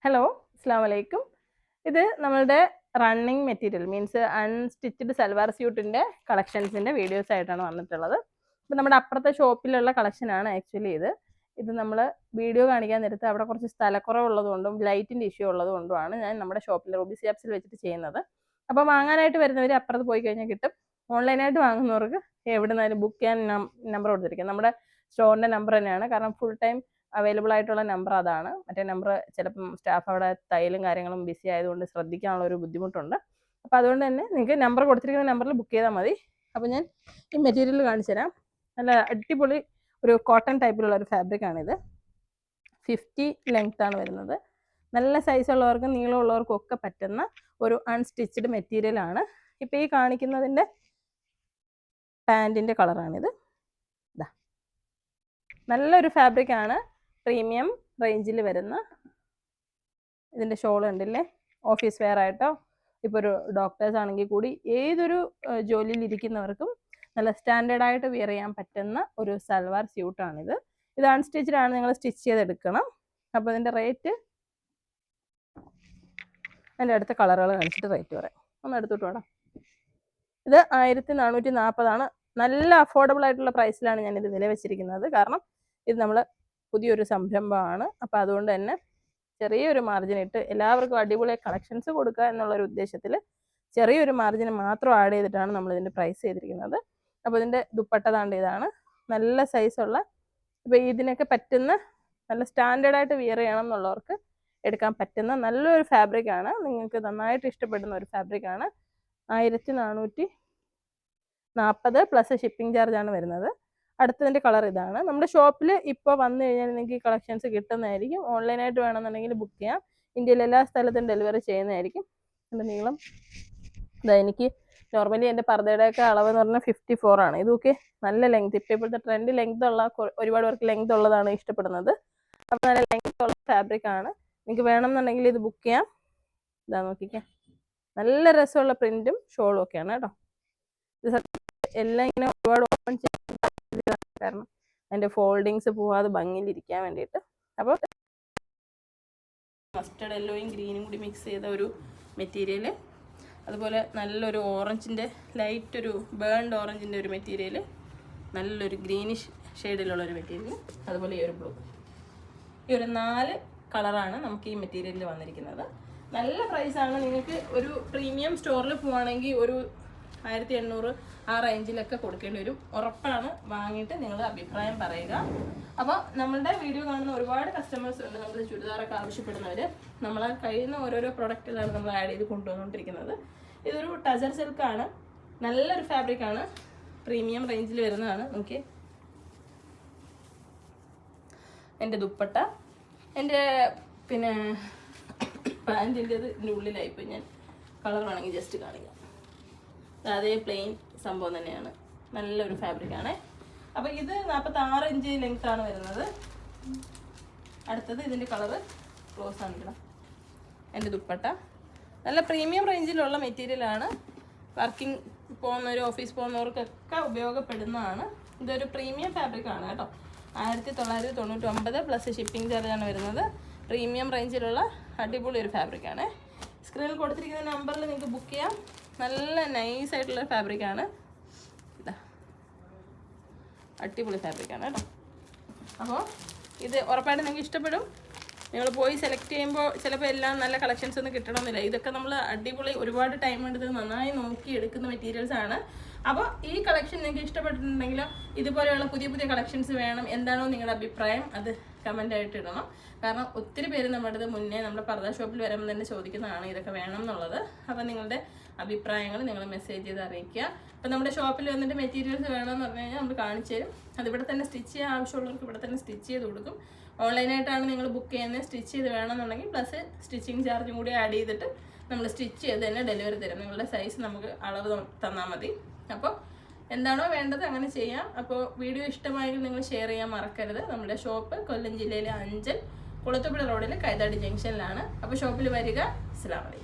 Hello, അസ്സാം വലൈക്കും. ഇത് നമ്മളുടെ running material means unstitched salwar സ്യൂട്ടിൻ്റെ കളക്ഷൻസിൻ്റെ വീഡിയോസ് ആയിട്ടാണ് വന്നിട്ടുള്ളത്. ഇപ്പം നമ്മുടെ അപ്പുറത്തെ ഷോപ്പിലുള്ള കളക്ഷനാണ് ആക്ച്വലി ഇത് നമ്മൾ വീഡിയോ കാണിക്കാൻ നേരത്ത് അവിടെ കുറച്ച് സ്ഥലക്കുറവുള്ളതുകൊണ്ടും ലൈറ്റിൻ്റെ ഇഷ്യൂ ഉള്ളതുകൊണ്ടുമാണ് ഞാൻ നമ്മുടെ ഷോപ്പിൽ റൂബി സ്യാപ്സിൽ വെച്ചിട്ട് ചെയ്യുന്നത്. അപ്പോൾ വാങ്ങാനായിട്ട് വരുന്നവർ അപ്പുറത്ത് പോയി കഴിഞ്ഞാൽ കിട്ടും. ഓൺലൈനായിട്ട് വാങ്ങുന്നവർക്ക് എവിടെ നിന്നാലും ബുക്ക് ചെയ്യാൻ നമ്പർ കൊടുത്തിരിക്കും. നമ്മുടെ സ്റ്റോറിൻ്റെ നമ്പർ തന്നെയാണ്, കാരണം ഫുൾ ടൈം അവൈലബിൾ ആയിട്ടുള്ള നമ്പർ അതാണ്. മറ്റേ നമ്പർ ചിലപ്പം സ്റ്റാഫ് അവിടെ തയ്യലും കാര്യങ്ങളും ബിസി ആയതുകൊണ്ട് ശ്രദ്ധിക്കാനുള്ള ഒരു ബുദ്ധിമുട്ടുണ്ട്. അപ്പോൾ അതുകൊണ്ട് തന്നെ നിങ്ങൾക്ക് നമ്പർ കൊടുത്തിരിക്കുന്ന നമ്പറിൽ ബുക്ക് ചെയ്താൽ മതി. അപ്പോൾ ഞാൻ ഈ മെറ്റീരിയൽ കാണിച്ചു തരാം. നല്ല അടിപൊളി ഒരു കോട്ടൺ ടൈപ്പിലുള്ള ഒരു ഫാബ്രിക്കാണിത്. 50 ലെങ്ത് ആണ് വരുന്നത്. നല്ല സൈസുള്ളവർക്കും നീളമുള്ളവർക്കും ഒക്കെ പറ്റുന്ന ഒരു അൺസ്റ്റിച്ച്ഡ് മെറ്റീരിയലാണ്. ഇപ്പോൾ ഈ കാണിക്കുന്നതിൻ്റെ പാൻറ്റിൻ്റെ കളറാണിത്. ഇതാ, നല്ലൊരു ഫാബ്രിക്കാണ്. പ്രീമിയം റേഞ്ചിൽ വരുന്ന ഇതിൻ്റെ ഷോൾ ഉണ്ടല്ലേ, ഓഫീസ് വെയർ ആയിട്ടോ ഇപ്പോൾ ഒരു ഡോക്ടേഴ്സ് ആണെങ്കിൽ കൂടി ഏതൊരു ജോലിയിൽ ഇരിക്കുന്നവർക്കും നല്ല സ്റ്റാൻഡേർഡ് ആയിട്ട് വിയർ ചെയ്യാൻ പറ്റുന്ന ഒരു സൽവാർ സ്യൂട്ടാണിത്. ഇത് അൺസ്റ്റിച്ച്ഡ് ആണ്, നിങ്ങൾ സ്റ്റിച്ച് ചെയ്തെടുക്കണം. അപ്പോൾ ഇതിൻ്റെ റേറ്റ് അതിൻ്റെ അടുത്ത കളറുകൾ കാണിച്ചിട്ട് റേറ്റ് പറയാം. ഒന്ന് എടുത്തിട്ട് വേണം. ഇത് 1440 നല്ല അഫോർഡബിൾ ആയിട്ടുള്ള പ്രൈസിലാണ് ഞാനിത് വില വെച്ചിരിക്കുന്നത്. കാരണം ഇത് നമ്മൾ പുതിയൊരു സംരംഭമാണ്. അപ്പോൾ അതുകൊണ്ട് തന്നെ ചെറിയൊരു മാർജിൻ ഇട്ട് എല്ലാവർക്കും അടിപൊളി കളക്ഷൻസ് കൊടുക്കുക എന്നുള്ളൊരു ഉദ്ദേശത്തിൽ ചെറിയൊരു മാർജിൻ മാത്രം ആഡ് ചെയ്തിട്ടാണ് നമ്മൾ ഇതിൻ്റെ പ്രൈസ് ചെയ്തിരിക്കുന്നത്. അപ്പോൾ ഇതിൻ്റെ ദുപ്പട്ട ഇതാണ്. നല്ല സൈസുള്ള, ഇപ്പോൾ ഇതിനൊക്കെ പറ്റുന്ന നല്ല സ്റ്റാൻഡേർഡായിട്ട് വിയർ ചെയ്യണം എന്നുള്ളവർക്ക് എടുക്കാൻ പറ്റുന്ന നല്ലൊരു ഫാബ്രിക്കാണ്. നിങ്ങൾക്ക് നന്നായിട്ട് ഇഷ്ടപ്പെടുന്ന ഒരു ഫാബ്രിക്കാണ്. 1440 പ്ലസ് ഷിപ്പിംഗ് ചാർജാണ് വരുന്നത്. അടുത്തതിൻ്റെ കളർ ഇതാണ്. നമ്മുടെ ഷോപ്പിൽ ഇപ്പോൾ വന്നു കഴിഞ്ഞാൽ നിങ്ങൾക്ക് ഈ കളക്ഷൻസ് കിട്ടുന്നതായിരിക്കും. ഓൺലൈനായിട്ട് വേണമെന്നുണ്ടെങ്കിൽ ബുക്ക് ചെയ്യാം. ഇന്ത്യയിലെ എല്ലാ സ്ഥലത്തും ഡെലിവറി ചെയ്യുന്നതായിരിക്കും. എൻ്റെ നീളം ഇതാ, എനിക്ക് നോർമലി എൻ്റെ പർദ്ദയുടെയൊക്കെ അളവ് എന്ന് പറഞ്ഞാൽ 54 ആണ്. ഇതൊക്കെ നല്ല ലെങ്ത്, ഇപ്പോഴത്തെ ട്രെൻഡ് ലെങ്ത് ഉള്ള ഒരുപാട് പേർക്ക് ലെങ്ത് ഉള്ളതാണ് ഇഷ്ടപ്പെടുന്നത്. അപ്പോൾ നല്ല ലെങ്ത് ഉള്ള ഫാബ്രിക്കാണ്. നിങ്ങൾക്ക് വേണമെന്നുണ്ടെങ്കിൽ ഇത് ബുക്ക് ചെയ്യാം. ഇതാ നോക്കിക്കാം, നല്ല രസമുള്ള പ്രിന്റും ഷോളും ഒക്കെയാണ് കേട്ടോ. ഇത് എല്ലാം ഇങ്ങനെ ഒരുപാട് ഓപ്പൺ ചെയ്യാൻ കാരണം അതിൻ്റെ ഫോൾഡിങ്സ് പോവാതെ ഭംഗിയിലിരിക്കാൻ വേണ്ടിയിട്ട്. അപ്പോൾ മസ്റ്റർഡ് യെല്ലോയും ഗ്രീനും കൂടി മിക്സ് ചെയ്ത ഒരു മെറ്റീരിയൽ, അതുപോലെ നല്ലൊരു ഓറഞ്ചിൻ്റെ ലൈറ്റ് ഒരു ബേൺഡ് ഓറഞ്ചിൻ്റെ ഒരു മെറ്റീരിയൽ, നല്ലൊരു ഗ്രീനിഷ് ഷെയ്ഡിലുള്ളൊരു മെറ്റീരിയൽ, അതുപോലെ ഈ ഒരു ബ്ലൂ. ഈ ഒരു 4 കളറാണ് നമുക്ക് ഈ മെറ്റീരിയലിൽ വന്നിരിക്കുന്നത്. നല്ല പ്രൈസാണ്. നിങ്ങൾക്ക് ഒരു പ്രീമിയം സ്റ്റോറിൽ പോവുകയാണെങ്കിൽ ഒരു 1800 ആ റേഞ്ചിലൊക്കെ കൊടുക്കേണ്ടി വരും. ഉറപ്പാണ്. വാങ്ങിയിട്ട് നിങ്ങൾ അഭിപ്രായം പറയുക. അപ്പോൾ നമ്മളുടെ വീഡിയോ കാണുന്ന ഒരുപാട് കസ്റ്റമേഴ്സ് ഉണ്ട്, നമ്മൾ ചുരിദാറൊക്കെ ആവശ്യപ്പെടുന്നവർ. നമ്മളെ കഴിയുന്ന ഓരോരോ പ്രൊഡക്റ്റുകളാണ് നമ്മൾ ആഡ് ചെയ്ത് കൊണ്ടുവന്നുകൊണ്ടിരിക്കുന്നത്. ഇതൊരു ടസർ സിൽക്കാണ്, നല്ലൊരു ഫാബ്രിക്കാണ്, പ്രീമിയം റേഞ്ചിൽ വരുന്നതാണ്. നോക്കി എൻ്റെ ദുപ്പട്ട, എൻ്റെ പിന്നെ പാൻറ്റിൻ്റെത് ഇതിൻ്റെ ഉള്ളിലായിപ്പോൾ ഞാൻ കളർ വേണമെങ്കിൽ ജസ്റ്റ് കാണിക്കാം. അതേ പ്ലെയിൻ സംഭവം തന്നെയാണ്, നല്ലൊരു ഫാബ്രിക്കാണ്. അപ്പോൾ ഇത് 46 ഇഞ്ച് ലെങ്ത് ആണ് വരുന്നത്. അടുത്തത് ഇതിൻ്റെ കളറ് ക്ലോസ് ആണ് ഇവിടെ. എൻ്റെ ദുപ്പട്ട നല്ല പ്രീമിയം റേഞ്ചിലുള്ള മെറ്റീരിയലാണ്. വർക്കിംഗ് പോകുന്നവർ, ഓഫീസ് പോകുന്നവർക്കൊക്കെ ഉപയോഗപ്പെടുന്നതാണ്. ഇതൊരു പ്രീമിയം ഫാബ്രിക്കാണ് കേട്ടോ. 1999 പ്ലസ് ഷിപ്പിംഗ് ചാർജാണ് വരുന്നത്. പ്രീമിയം റേഞ്ചിലുള്ള അടിപൊളി ഒരു ഫാബ്രിക്കാണ്. സ്ക്രീനിൽ കൊടുത്തിരിക്കുന്ന നമ്പറിൽ നിങ്ങൾക്ക് ബുക്ക് ചെയ്യാം. നല്ല നൈസായിട്ടുള്ള ഫാബ്രിക്കാണ്. ഇതാ, അടിപൊളി ഫാബ്രിക്കാണ് കേട്ടോ. അപ്പോൾ ഇത് ഉറപ്പായിട്ട് നിങ്ങൾക്ക് ഇഷ്ടപ്പെടും. നിങ്ങൾ പോയി സെലക്ട് ചെയ്യുമ്പോൾ ചിലപ്പോൾ എല്ലാം നല്ല കളക്ഷൻസ് ഒന്നും കിട്ടണമെന്നില്ല. ഇതൊക്കെ നമ്മൾ അടിപൊളി ഒരുപാട് ടൈം എടുത്ത് നന്നായി നോക്കി എടുക്കുന്ന മെറ്റീരിയൽസ് ആണ്. അപ്പോൾ ഈ കളക്ഷൻ നിങ്ങൾക്ക് ഇഷ്ടപ്പെട്ടിട്ടുണ്ടെങ്കിലോ ഇതുപോലെയുള്ള പുതിയ പുതിയ കളക്ഷൻസ് വേണം, എന്താണോ നിങ്ങളുടെ അഭിപ്രായം അത് കമൻ്റായിട്ട് ഇടണം. കാരണം ഒത്തിരി പേര് നമ്മുടെ മുന്നേ നമ്മുടെ പർദ്ദ ഷോപ്പിൽ വരുമ്പോൾ തന്നെ ചോദിക്കുന്നതാണ് ഇതൊക്കെ വേണം എന്നുള്ളത്. അപ്പോൾ നിങ്ങളുടെ അഭിപ്രായങ്ങൾ നിങ്ങൾ മെസ്സേജ് ചെയ്ത് അറിയിക്കുക. അപ്പോൾ നമ്മുടെ ഷോപ്പിൽ വന്നിട്ട് മെറ്റീരിയൽസ് വേണമെന്ന് പറഞ്ഞു കഴിഞ്ഞാൽ നമ്മൾ കാണിച്ചു തരും. അതിവിടെ തന്നെ സ്റ്റിച്ച് ചെയ്യാൻ ആവശ്യമുള്ളവർക്ക് ഇവിടെ തന്നെ സ്റ്റിച്ച് ചെയ്ത് കൊടുക്കും. ഓൺലൈനായിട്ടാണ് നിങ്ങൾ ബുക്ക് ചെയ്യുന്നത്, സ്റ്റിച്ച് ചെയ്ത് വേണമെന്നുണ്ടെങ്കിൽ പ്ലസ് സ്റ്റിച്ചിങ് ചാർജും കൂടി ആഡ് ചെയ്തിട്ട് നമ്മൾ സ്റ്റിച്ച് ചെയ്ത് തന്നെ ഡെലിവറി തരും. നിങ്ങളുടെ സൈസ് നമുക്ക് അളവ് തന്നാൽ മതി. അപ്പോൾ എന്താണോ വേണ്ടത് അങ്ങനെ ചെയ്യാം. അപ്പോൾ വീഡിയോ ഇഷ്ടമായെങ്കിൽ നിങ്ങൾ ഷെയർ ചെയ്യാൻ മറക്കരുത്. നമ്മുടെ ഷോപ്പ് കൊല്ലം ജില്ലയിലെ അഞ്ചൽ കുളത്തുപുഴ റോഡിൽ കൈതാടി ജംഗ്ഷനിലാണ്. അപ്പോൾ ഷോപ്പിൽ വരിക. അസ്സലാമു അലൈക്കും.